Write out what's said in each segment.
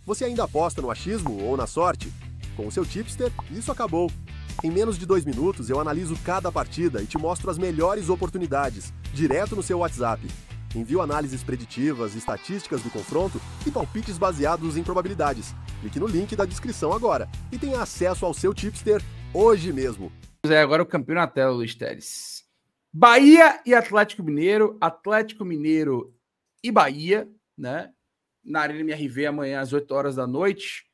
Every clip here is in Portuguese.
Você ainda aposta no achismo ou na sorte? Com o seu tipster, isso acabou. Em menos de 2 minutos, eu analiso cada partida e te mostro as melhores oportunidades, direto no seu WhatsApp. Envio análises preditivas, estatísticas do confronto e palpites baseados em probabilidades. Clique no link da descrição agora e tenha acesso ao seu tipster hoje mesmo. Agora o campeão na tela, Luiz Teres. Bahia e Atlético Mineiro e Bahia, né? Na Arena MRV amanhã às 8 horas da noite.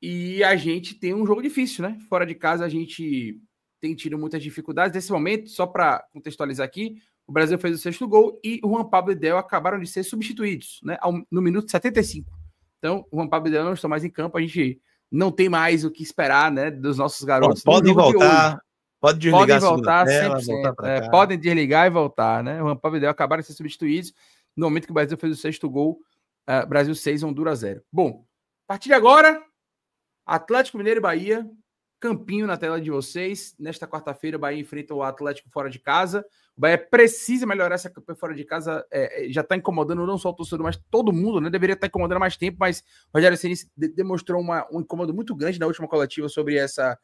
E a gente tem um jogo difícil, né? Fora de casa a gente tem tido muitas dificuldades. Nesse momento, só para contextualizar aqui, o Brasil fez o 6º gol e o Juan Pablo e Del acabaram de ser substituídos, né? No minuto 75. Então, o Juan Pablo e Del não estão mais em campo, a gente não tem mais o que esperar, né, dos nossos garotos. Podem voltar, pode desligar, podem voltar tela, 100%. voltar pra cá. Podem desligar e voltar, né? O Juan Pablo e Del acabaram de ser substituídos no momento que o Brasil fez o 6º gol. Brasil 6, Honduras 0. Bom, a partir de agora, Atlético Mineiro e Bahia, campinho na tela de vocês. Nesta quarta-feira, o Bahia enfrenta o Atlético fora de casa. O Bahia precisa melhorar essa campanha fora de casa. Já está incomodando não só o torcedor, mas todo mundo, né? Deveria estar incomodando há mais tempo, mas o Rogério Ceni demonstrou um incômodo muito grande na última coletiva sobre essa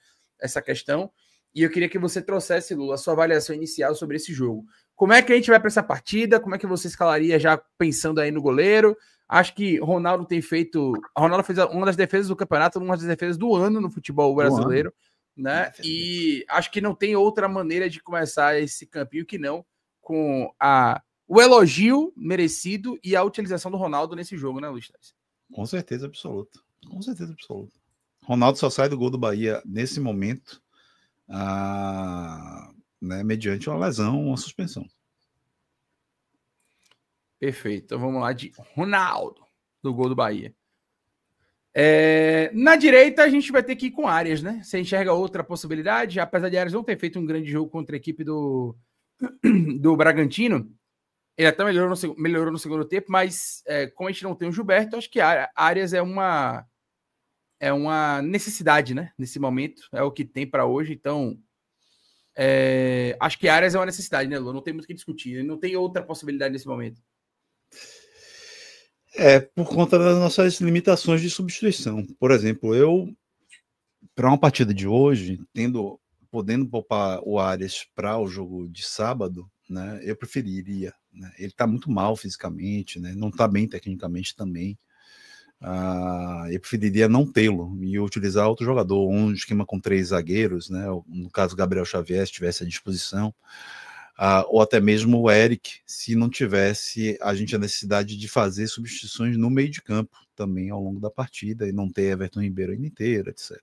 questão. E eu queria que você trouxesse, Lula, a sua avaliação inicial sobre esse jogo. Como é que a gente vai para essa partida? Como é que você escalaria já pensando aí no goleiro? Acho que Ronaldo tem feito... Ronaldo fez uma das defesas do campeonato, uma das defesas do ano no futebol brasileiro, né? E acho que não tem outra maneira de começar esse campinho que não com o elogio merecido e a utilização do Ronaldo nesse jogo, né, Luiz? Com certeza absoluta. Com certeza absoluta. Ronaldo só sai do gol do Bahia nesse momento, né, mediante uma lesão, uma suspensão. Perfeito. Então vamos lá de Ronaldo, do gol do Bahia. Na direita a gente vai ter que ir com Arias, né? Você enxerga outra possibilidade? Apesar de Arias não ter feito um grande jogo contra a equipe do Bragantino, ele até melhorou no segundo tempo, mas como a gente não tem o Gilberto, acho que Arias é uma necessidade, né? Nesse momento, é o que tem para hoje, então acho que Arias é uma necessidade, né, Lu? Não tem muito o que discutir, não tem outra possibilidade nesse momento. Por conta das nossas limitações de substituição. Por exemplo, para uma partida de hoje, podendo poupar o Arias para o jogo de sábado, né, eu preferiria. Né, ele está muito mal fisicamente, né, não está bem tecnicamente também. Eu preferiria não tê-lo e utilizar outro jogador, um esquema com 3 zagueiros, né, no caso Gabriel Xavier, se tivesse à disposição. Ou até mesmo o Eric, se não tivesse a necessidade de fazer substituições no meio de campo também ao longo da partida e não ter Everton Ribeiro ainda inteiro, etc.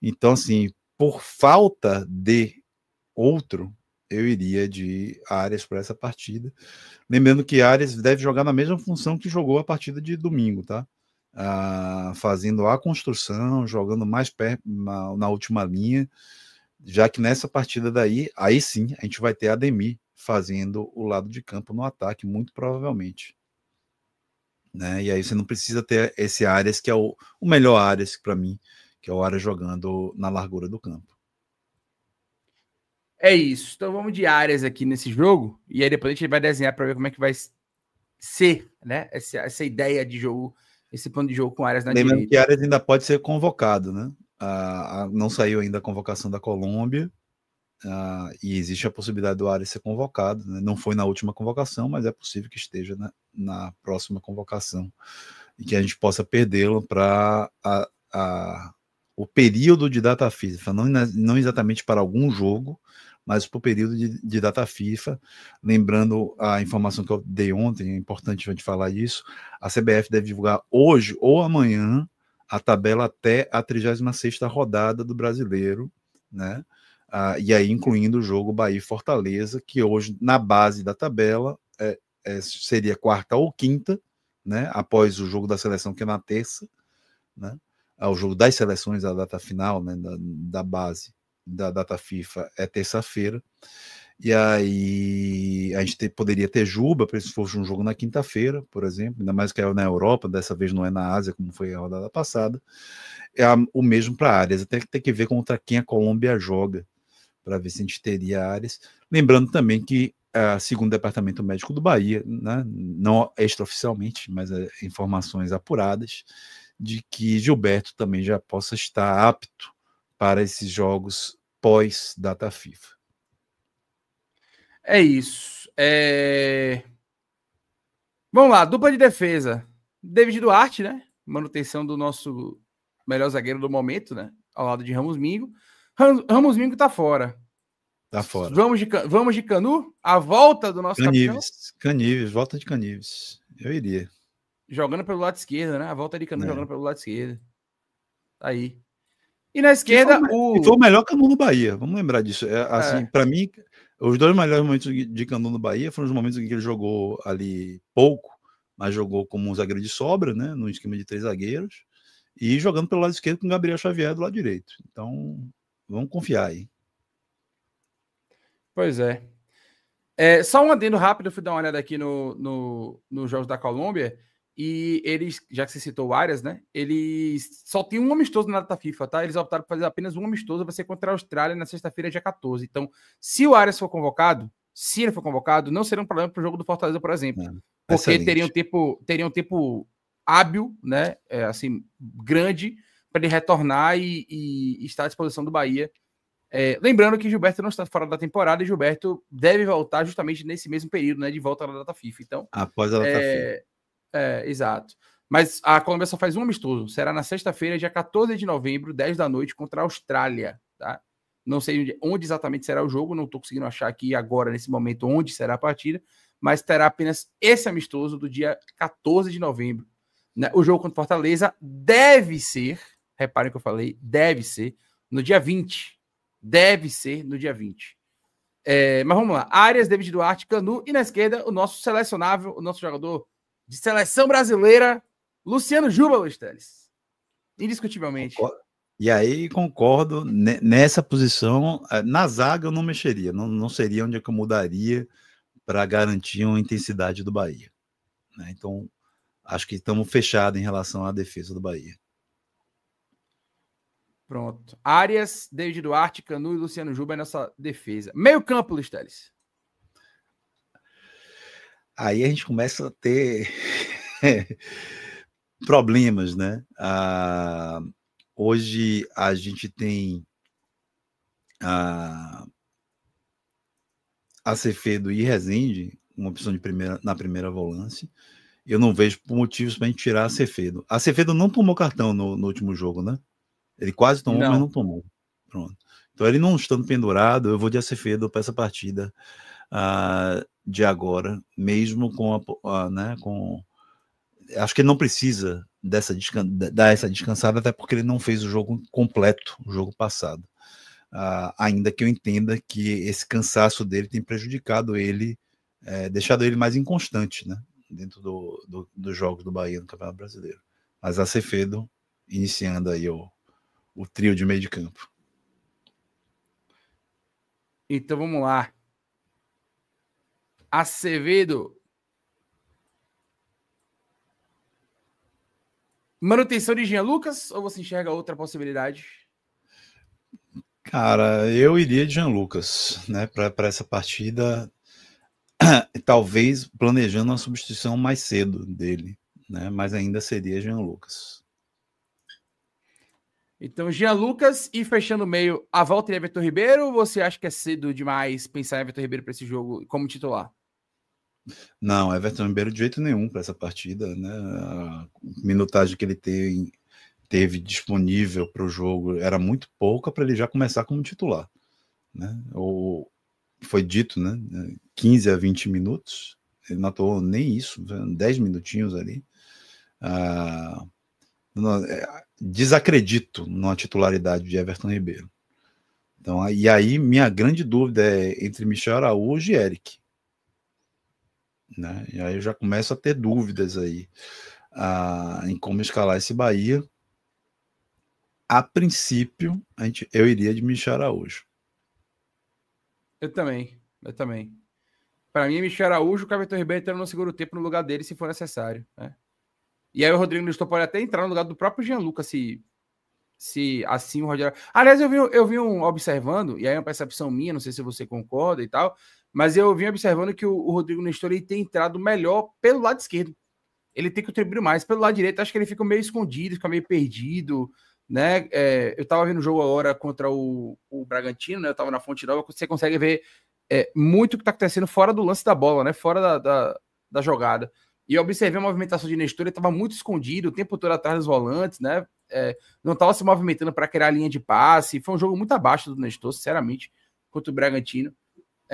Então, assim, por falta de outro, eu iria de Arias para essa partida. Lembrando que Arias deve jogar na mesma função que jogou a partida de domingo, tá? Fazendo a construção, jogando mais perto na última linha, já que nessa partida daí, aí sim, a gente vai ter Ademir fazendo o lado de campo no ataque, muito provavelmente. Né? E aí você não precisa ter esse Arias, que é o melhor Arias para mim, que é o Arias jogando na largura do campo. É isso. Então vamos de Arias aqui nesse jogo, e aí depois a gente vai desenhar para ver como é que vai ser, né? Essa ideia de jogo, esse plano de jogo com Arias na direita. Lembrando que Arias ainda pode ser convocado, né? Não saiu ainda a convocação da Colômbia, e existe a possibilidade do Arias ser convocado, né? Não foi na última convocação, mas é possível que esteja na próxima convocação e que a gente possa perdê-lo para o período de data FIFA, não exatamente para algum jogo, mas para o período de data FIFA. Lembrando a informação que eu dei ontem, é importante a gente falar isso, a CBF deve divulgar hoje ou amanhã a tabela até a 36ª rodada do Brasileiro, né? E aí incluindo o jogo Bahia e Fortaleza, que hoje, na base da tabela, seria quarta ou quinta, né? Após o jogo da seleção, que é na terça, né? O jogo das seleções, a data final, né? da base da data FIFA é terça-feira. E aí a gente poderia ter Juba, se fosse um jogo na quinta-feira, por exemplo, ainda mais que é na Europa, dessa vez não é na Ásia, como foi a rodada passada. O mesmo para Arias, até que tem que ver contra quem a Colômbia joga, para ver se a gente teria Arias. Lembrando também que, segundo o Departamento Médico do Bahia, né, não extraoficialmente, mas informações apuradas, de que Gilberto também já possa estar apto para esses jogos pós-data FIFA. É isso. Vamos lá, dupla de defesa. David Duarte, né? Manutenção do nosso melhor zagueiro do momento, né? Ao lado de Ramos Mingo. Ramos Mingo tá fora. Tá fora. Vamos de Canu? A volta do nosso capitão? Canives, volta de Canives. Eu iria. Jogando pelo lado esquerdo, né? A volta de Canu jogando pelo lado esquerdo. Tá aí. E na esquerda, E foi o melhor Canu no Bahia. Vamos lembrar disso. Assim, para mim, os 2 melhores momentos de Canu no Bahia foram os momentos em que ele jogou ali pouco, mas jogou como um zagueiro de sobra, né? No esquema de 3 zagueiros. E jogando pelo lado esquerdo com o Gabriel Xavier do lado direito. Então, vamos confiar aí. Pois é. Só um adendo rápido, eu fui dar uma olhada aqui nos jogos da Colômbia, e eles, já que você citou o Arias, né? Eles só tem um amistoso na data FIFA, tá? Eles optaram por fazer apenas um amistoso, vai ser contra a Austrália na sexta-feira, dia 14. Então, se o Arias for convocado, não será um problema para o jogo do Fortaleza, por exemplo. Porque teria um tempo hábil, né? Assim, grande, para ele retornar e estar à disposição do Bahia. Lembrando que Gilberto não está fora da temporada e Gilberto deve voltar justamente nesse mesmo período, né, de volta da data FIFA. Então, após a data FIFA. Exato. Mas a Colômbia só faz um amistoso. Será na sexta-feira, dia 14 de novembro, 10 da noite, contra a Austrália. Tá? Não sei onde exatamente será o jogo, não estou conseguindo achar aqui agora, nesse momento, onde será a partida, mas terá apenas esse amistoso do dia 14 de novembro. Né? O jogo contra Fortaleza deve ser, reparem que eu falei, deve ser no dia 20. Deve ser no dia 20. Mas vamos lá. Arias, David Duarte, Canu e na esquerda o nosso selecionável, o nosso jogador de seleção brasileira, Luciano Juba, Luiz Teles. Indiscutivelmente. E aí concordo, nessa posição, na zaga eu não mexeria, não seria onde é que eu mudaria para garantir uma intensidade do Bahia. Né? Então, acho que estamos fechados em relação à defesa do Bahia. Pronto. Arias, David Duarte, Canu e Luciano Juba é nossa defesa. Meio campo, Luiz Teles. Aí a gente começa a ter problemas, né? Hoje a gente tem Acevedo e Rezende, uma opção na primeira volância. Eu não vejo motivos para a gente tirar Acevedo. Acevedo não tomou cartão no último jogo, né? Ele quase tomou, mas não tomou. Pronto. Então, ele não estando pendurado, eu vou de Acevedo para essa partida de agora, mesmo com acho que ele não precisa dar essa descansada, até porque ele não fez o jogo completo, o jogo passado. Ainda que eu entenda que esse cansaço dele tem prejudicado ele, deixado ele mais inconstante, né, dentro dos jogos do Bahia no Campeonato Brasileiro. Mas Acevedo iniciando aí o trio de meio de campo. Então vamos lá. Acevedo. Manutenção de Jean Lucas ou você enxerga outra possibilidade? Cara, eu iria de Jean Lucas, né, para essa partida, talvez planejando uma substituição mais cedo dele, né, mas ainda seria Jean Lucas. Então, Jean Lucas e fechando o meio, a volta de Everton Ribeiro, ou você acha que é cedo demais pensar em Everton Ribeiro para esse jogo como titular? Não, Everton Ribeiro de jeito nenhum para essa partida, né? A minutagem que ele teve disponível para o jogo era muito pouca para ele já começar como titular, né? Ou foi dito, né? 15 a 20 minutos, ele não atuou nem isso, 10 minutinhos ali. Desacredito na titularidade de Everton Ribeiro. Então, e aí minha grande dúvida é entre Michel Araújo e Eric. Né? E aí eu já começo a ter dúvidas aí em como escalar esse Bahia. A princípio, eu iria de Michel Araújo. Eu também. Para mim, Michel Araújo, o Everton Ribeiro entrando no segundo tempo no lugar dele, se for necessário. Né? E aí o Rodrigo Nestor pode até entrar no lugar do próprio Jean Lucas, se assim o Rogério... Aliás, eu vi observando, e aí é uma percepção minha, não sei se você concorda e tal, mas eu vim observando que o Rodrigo Nestor ele tem entrado melhor pelo lado esquerdo. ele tem que contribuir mais. Pelo lado direito, acho que ele fica meio escondido, fica meio perdido, né? Eu tava vendo o jogo agora contra o Bragantino, né? Eu tava na Fonte Nova, você consegue ver muito o que tá acontecendo fora do lance da bola, né? Fora da jogada. E eu observei a movimentação de Nestor, ele tava muito escondido o tempo todo atrás dos volantes, né? Não tava se movimentando para criar a linha de passe. Foi um jogo muito abaixo do Nestor, sinceramente, contra o Bragantino.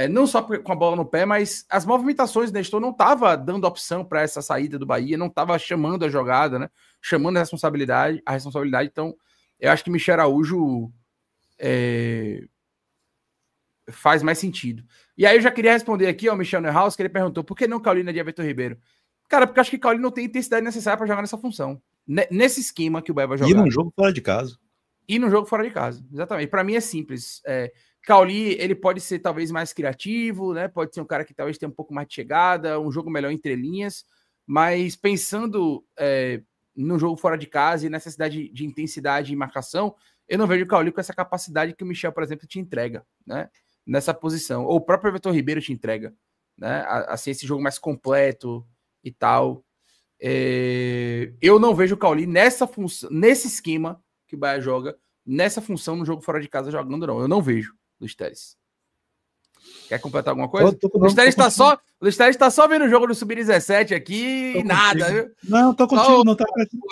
Não só com a bola no pé, mas as movimentações do Nestor não tava dando opção para essa saída do Bahia, não tava chamando a jogada, né? Chamando a responsabilidade. Então, eu acho que Michel Araújo faz mais sentido. E aí eu já queria responder aqui ao Michel Neuhaus, que ele perguntou por que não Caulina de Everton Ribeiro? Cara, porque eu acho que Caulina não tem intensidade necessária para jogar nessa função. Nesse esquema que o Bahia vai jogar. E num jogo fora de casa. Exatamente. Para mim é simples. Cauli, ele pode ser talvez mais criativo, né? Pode ser um cara que talvez tenha um pouco mais de chegada, um jogo melhor entre linhas, mas pensando no jogo fora de casa e necessidade de intensidade e marcação, eu não vejo o Cauli com essa capacidade que o Michel, por exemplo, te entrega, né? Nessa posição. Ou o próprio Everton Ribeiro te entrega, né? Assim, esse jogo mais completo e tal. Eu não vejo o Cauli nessa função, nesse esquema que o Bahia joga, nessa função no jogo fora de casa jogando, não. Eu não vejo Luiz Teres. Quer completar alguma coisa? O Luiz Teres está só vendo o jogo do Sub-17 aqui e nada, viu? Não, tô contigo. Não tá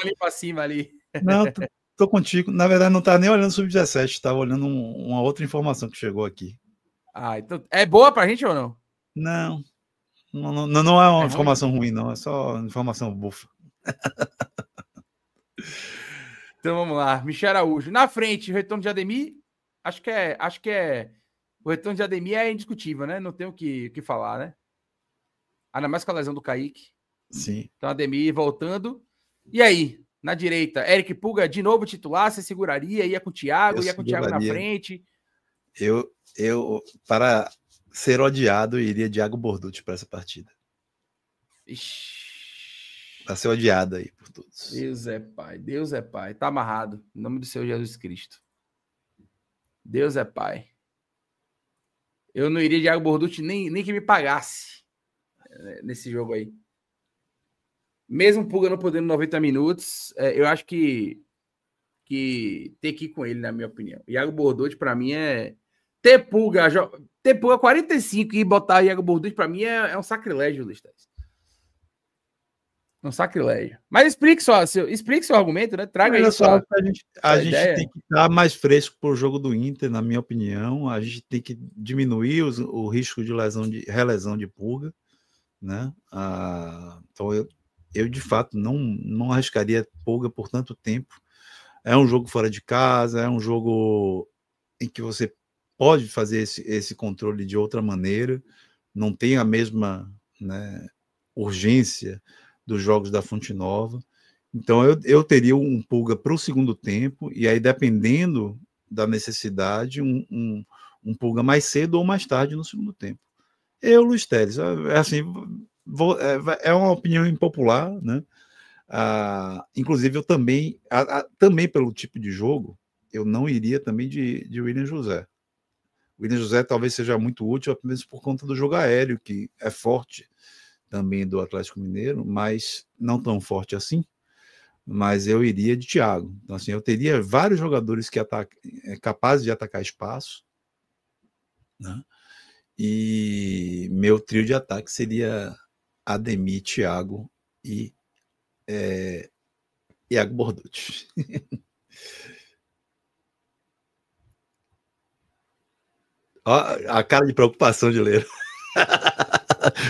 ali pra cima ali. Não, tô contigo. Na verdade, não tá nem olhando o Sub-17, estava olhando uma outra informação que chegou aqui. Então é boa pra gente ou não? Não é uma informação ruim, não. É só informação bufa. Então vamos lá. Michel Araújo. Na frente, o retorno de Ademir. Acho que o retorno de Ademir é indiscutível, né? Não tem o que falar, né? Ainda mais com a lesão do Kaique. Sim. Então Ademir voltando. E aí? Na direita, Eric Pulga de novo titular, você seguraria, ia com o Thiago, ia com o Thiago na frente. Eu para ser odiado, iria Thiago Borducci para essa partida. Para ser odiado aí por todos. Deus é pai. Tá amarrado. Em nome do Senhor Jesus Cristo. Deus é pai. Eu não iria Thiago Borducci nem que me pagasse nesse jogo aí. Mesmo Pulga não podendo 90 minutos, eu acho que tem que ir com ele, na minha opinião. Thiago Borducci, para mim, ter Pulga 45 e botar Thiago Borducci, para mim, é um sacrilégio, Luiz Teres. Um sacrilégio. Mas explique seu argumento, né? Traga aí só. A gente tem que estar mais fresco para o jogo do Inter, na minha opinião. A gente tem que diminuir o risco de relesão de Pulga, né? Então, eu de fato não arriscaria Pulga por tanto tempo. É um jogo fora de casa, é um jogo em que você pode fazer esse controle de outra maneira, não tem a mesma, né, urgência dos jogos da Fonte Nova. Então eu teria um Pulga para o segundo tempo, e aí dependendo da necessidade, um Pulga mais cedo ou mais tarde no segundo tempo. Luiz Teres, assim, é uma opinião impopular, né? Inclusive eu também pelo tipo de jogo, eu não iria também de William José. O William José talvez seja muito útil apenas por conta do jogo aéreo, que é forte também do Atlético Mineiro, mas não tão forte assim. Mas eu iria de Thiago. Então, assim, eu teria vários jogadores que capazes de atacar espaço, né? E meu trio de ataque seria Ademir, Thiago e Thiago Borducci. Ó, a cara de preocupação de ler.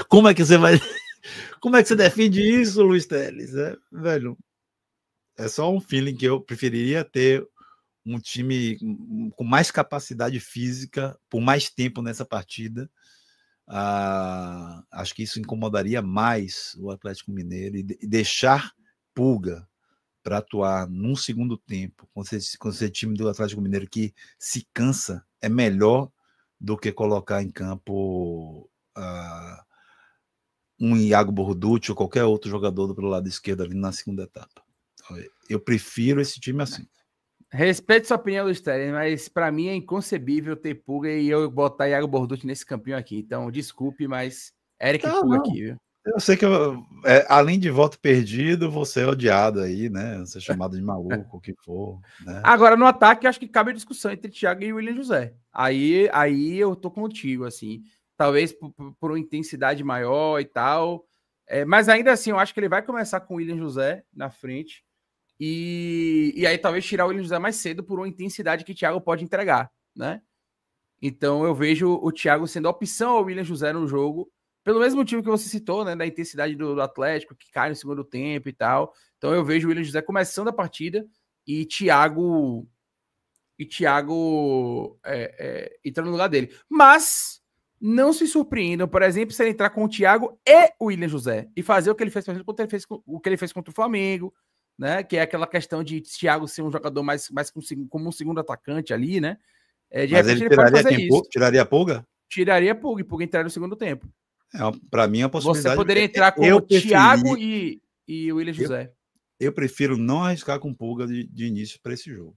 Como é que você defende isso, Luiz Teles? Velho, é só um feeling que eu preferiria ter um time com mais capacidade física por mais tempo nessa partida. Acho que isso incomodaria mais o Atlético Mineiro e deixar Pulga para atuar num segundo tempo com esse time do Atlético Mineiro que se cansa, é melhor do que colocar em campo um Thiago Borducci ou qualquer outro jogador pelo lado esquerdo ali na segunda etapa. Eu prefiro esse time assim. Respeito sua opinião, Luiz Teres, mas para mim é inconcebível ter Pulga e eu botar Thiago Borducci nesse campeão aqui. Então, desculpe, mas Eric Pulga aqui, viu? Eu sei que, além de voto perdido, você é odiado aí, né? Você é chamado de maluco, o que for, né? Agora, no ataque, acho que cabe a discussão entre Thiago e William José. Aí eu tô contigo, assim. Talvez por uma intensidade maior e tal. Mas ainda assim, eu acho que ele vai começar com o William José na frente. E aí talvez tirar o William José mais cedo por uma intensidade que o Thiago pode entregar, né? Então eu vejo o Thiago sendo a opção ao William José no jogo, pelo mesmo motivo que você citou, né? Da intensidade do Atlético, que cai no segundo tempo e tal. Então eu vejo o William José começando a partida e Thiago entrando no lugar dele. Mas não se surpreendam, por exemplo, se ele entrar com o Thiago e o William José e fazer o que ele fez, por exemplo, o que ele fez contra o Flamengo, né? Que é aquela questão de Thiago ser um jogador mais como um segundo atacante ali, né? De Mas repente ele pode fazer isso. Tiraria a Pulga? Tiraria a Pulga e Pulga entrar no segundo tempo. Para mim, a possibilidade... Você poderia entrar com o Thiago e o William José. Eu prefiro não arriscar com Pulga de início para esse jogo.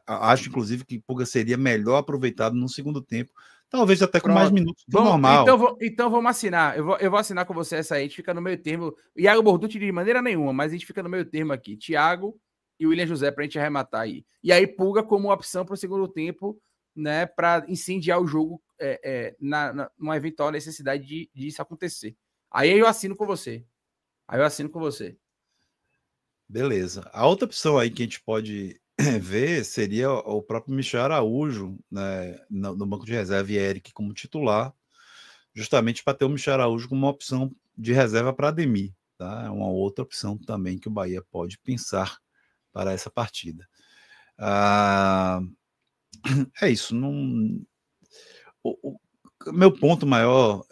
Acho, inclusive, que Pulga seria melhor aproveitado no segundo tempo. Talvez até com mais minutos do normal. Então vamos assinar. Eu vou assinar com você essa aí. A gente fica no meio termo. Iago Borducci de maneira nenhuma, mas a gente fica no meio termo aqui. Thiago e William José para a gente arrematar aí. E aí Pulga como opção para o segundo tempo, né, para incendiar o jogo numa eventual necessidade de isso acontecer. Aí eu assino com você. Beleza. A outra opção aí que a gente pode ver seria o próprio Michel Araújo, né, no banco de reserva e Eric como titular, justamente para ter o Michel Araújo como uma opção de reserva para Ademir. Tá? É uma outra opção também que o Bahia pode pensar para essa partida. É isso. O meu ponto maior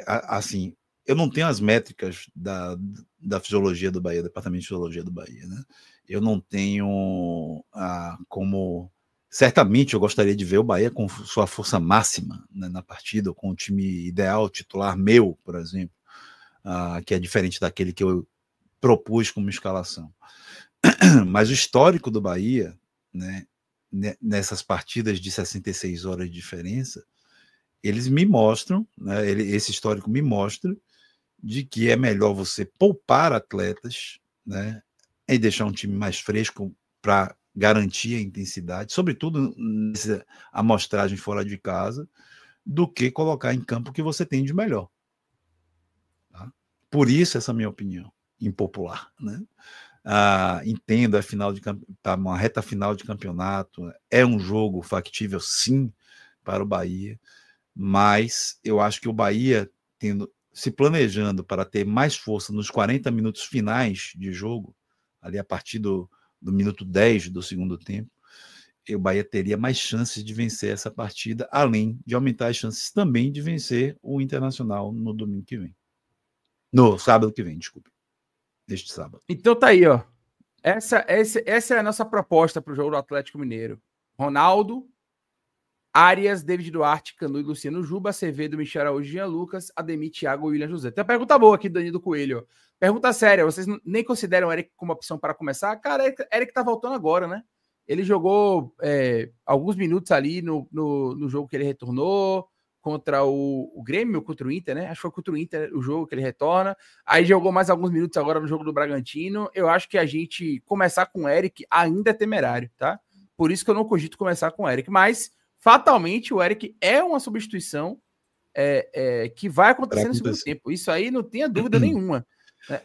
assim, eu não tenho as métricas da fisiologia do Bahia, do departamento de fisiologia do Bahia, né? Eu não tenho como... Certamente eu gostaria de ver o Bahia com sua força máxima, né, na partida, com o time ideal, titular meu, por exemplo, que é diferente daquele que eu propus como escalação. Mas o histórico do Bahia, né, nessas partidas de 66 horas de diferença, eles me mostram, né, esse histórico me mostra de que é melhor você poupar atletas, né, e deixar um time mais fresco para garantir a intensidade, sobretudo nessa amostragem fora de casa, do que colocar em campo o que você tem de melhor. Tá? Por isso, essa é a minha opinião, impopular, né? Entendo, uma reta final de campeonato, é um jogo factível, sim, para o Bahia, mas eu acho que o Bahia, se planejando para ter mais força nos 40 minutos finais de jogo, ali a partir do minuto 10 do segundo tempo, o Bahia teria mais chances de vencer essa partida, além de aumentar as chances também de vencer o Internacional no domingo que vem. No sábado que vem, desculpe. Neste sábado. Então tá aí, ó. Essa é a nossa proposta para o jogo do Atlético Mineiro. Ronaldo, Arias, David Duarte, Canu e Luciano Juba, Acevedo, Michel Araújo, Jean Lucas, Ademir, Thiago e William José. Tem uma pergunta boa aqui do Danilo Coelho. Pergunta séria, vocês nem consideram o Eric como opção para começar? Cara, Eric tá voltando agora, né? Ele jogou alguns minutos ali no jogo que ele retornou, contra o Grêmio, contra o Inter, né? Acho que foi contra o Inter o jogo que ele retorna. Aí jogou mais alguns minutos agora no jogo do Bragantino. Eu acho que a gente começar com o Eric ainda é temerário, tá? Por isso que eu não cogito começar com o Eric, mas fatalmente o Eric é uma substituição que vai acontecer no segundo tempo. Isso aí não tenha dúvida nenhuma.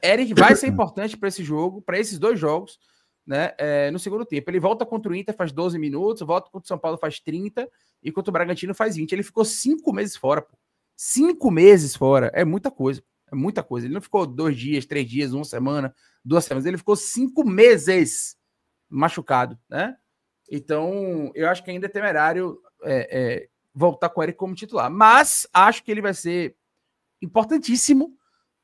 Eric vai ser importante para esse jogo, para esses dois jogos, né? No segundo tempo. Ele volta contra o Inter, faz 12 minutos, volta contra o São Paulo, faz 30, e contra o Bragantino faz 20. Ele ficou 5 meses fora, pô. 5 meses fora. É muita coisa. É muita coisa. Ele não ficou 2 dias, 3 dias, 1 semana, 2 semanas. Ele ficou 5 meses machucado, né? Então, eu acho que ainda é temerário voltar com o Eric como titular. Mas acho que ele vai ser importantíssimo.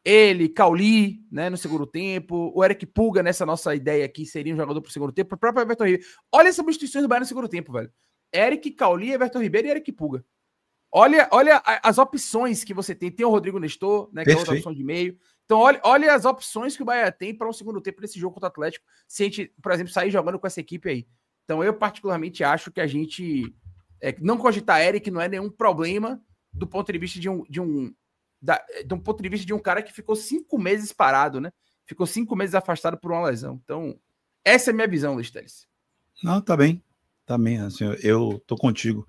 Ele, Cauli, né, no segundo tempo. O Eric Pulga, nessa nossa ideia aqui, seria um jogador pro segundo tempo. O próprio Everton Ribeiro. Olha as substituições do Bahia no segundo tempo, velho. Eric, Cauli, Everton Ribeiro e Eric Pulga. Olha as opções que você tem. Tem o Rodrigo Nestor, né, que é outra opção de meio. Então, olha as opções que o Bahia tem para um segundo tempo nesse jogo contra o Atlético, se a gente, por exemplo, sair jogando com essa equipe aí. Então, eu particularmente acho que a gente não cogitar Eric não é nenhum problema do ponto de vista de um de um ponto de vista de um cara que ficou 5 meses parado, né? Ficou 5 meses afastado por uma lesão. Então, essa é a minha visão, Luiz Teles. Não, tá bem. Tá bem, assim, eu tô contigo.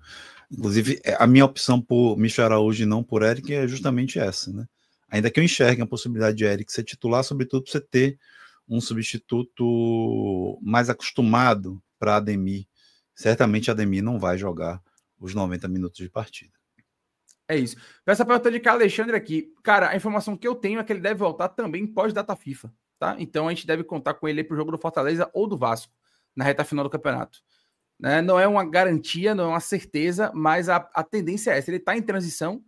Inclusive, a minha opção por Michel Araújo e não por Eric é justamente essa, né? Ainda que eu enxergue a possibilidade de Eric ser titular, sobretudo para você ter um substituto mais acostumado para Ademir. Certamente Ademir não vai jogar os 90 minutos de partida. É isso. Essa pergunta de Carlos Alexandre aqui. Cara, a informação que eu tenho é que ele deve voltar também pós-data FIFA, tá? Então a gente deve contar com ele aí pro jogo do Fortaleza ou do Vasco, na reta final do campeonato. Né? Não é uma garantia, não é uma certeza, mas a tendência é essa. Ele tá em transição,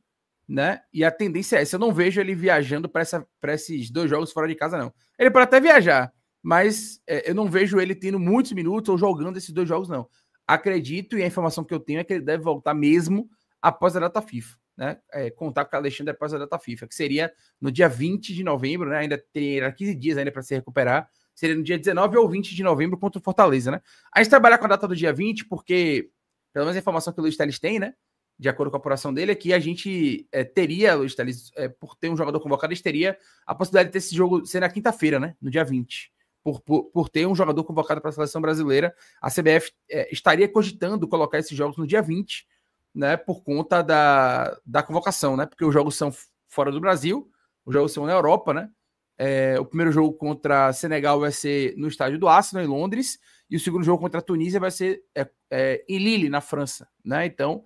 né? E a tendência é essa. Eu não vejo ele viajando para esses 2 jogos fora de casa, não. Ele pode até viajar, mas eu não vejo ele tendo muitos minutos ou jogando esses 2 jogos, não. Acredito, e a informação que eu tenho é que ele deve voltar mesmo após a data FIFA, né? Contar com o Alexandre após a data FIFA, que seria no dia 20 de novembro, né? Ainda teria 15 dias ainda para se recuperar. Seria no dia 19 ou 20 de novembro contra o Fortaleza, né? A gente trabalha com a data do dia 20 porque, pelo menos a informação que o Luiz Teles tem, né? De acordo com a apuração dele, é que a gente teria, Luiz Teles, por ter um jogador convocado, a gente teria a possibilidade de ter esse jogo ser na quinta-feira, né? No dia 20. Por ter um jogador convocado para a seleção brasileira, a CBF estaria cogitando colocar esses jogos no dia 20, né? Por conta da convocação, né? Porque os jogos são fora do Brasil, os jogos são na Europa, né? O primeiro jogo contra Senegal vai ser no estádio do Arsenal, em Londres, e o segundo jogo contra a Tunísia vai ser em Lille, na França, né? Então,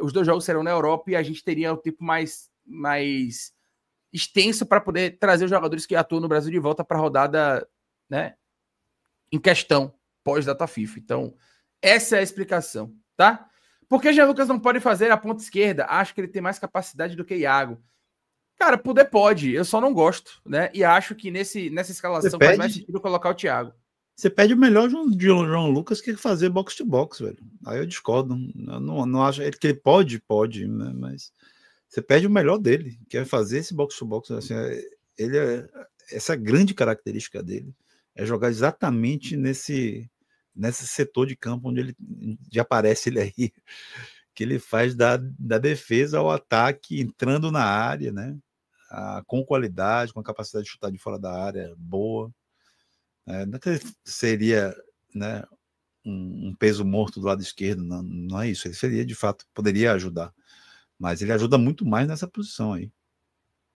os 2 jogos serão na Europa e a gente teria o tempo mais extenso para poder trazer os jogadores que atuam no Brasil de volta para a rodada, né, em questão, pós-data FIFA. Então, essa é a explicação, tá? Por que Jean Lucas não pode fazer a ponta esquerda? Acho que ele tem mais capacidade do que Iago. Cara, poder pode, eu só não gosto, né? E acho que nessa escalação faz mais sentido colocar o Thiago. Você pede o melhor de João Lucas que fazer box-to-box, velho. Aí eu discordo. Eu não acho que ele pode, né? Mas você pede o melhor dele, que é fazer esse box-to-box. Assim, essa é a grande característica dele, é jogar exatamente nesse setor de campo onde aparece ele aí, que ele faz da defesa ao ataque, entrando na área, né? Com qualidade, com a capacidade de chutar de fora da área boa. Não é que seria, né, um peso morto do lado esquerdo, não é isso. Ele seria, de fato, poderia ajudar, mas ele ajuda muito mais nessa posição aí.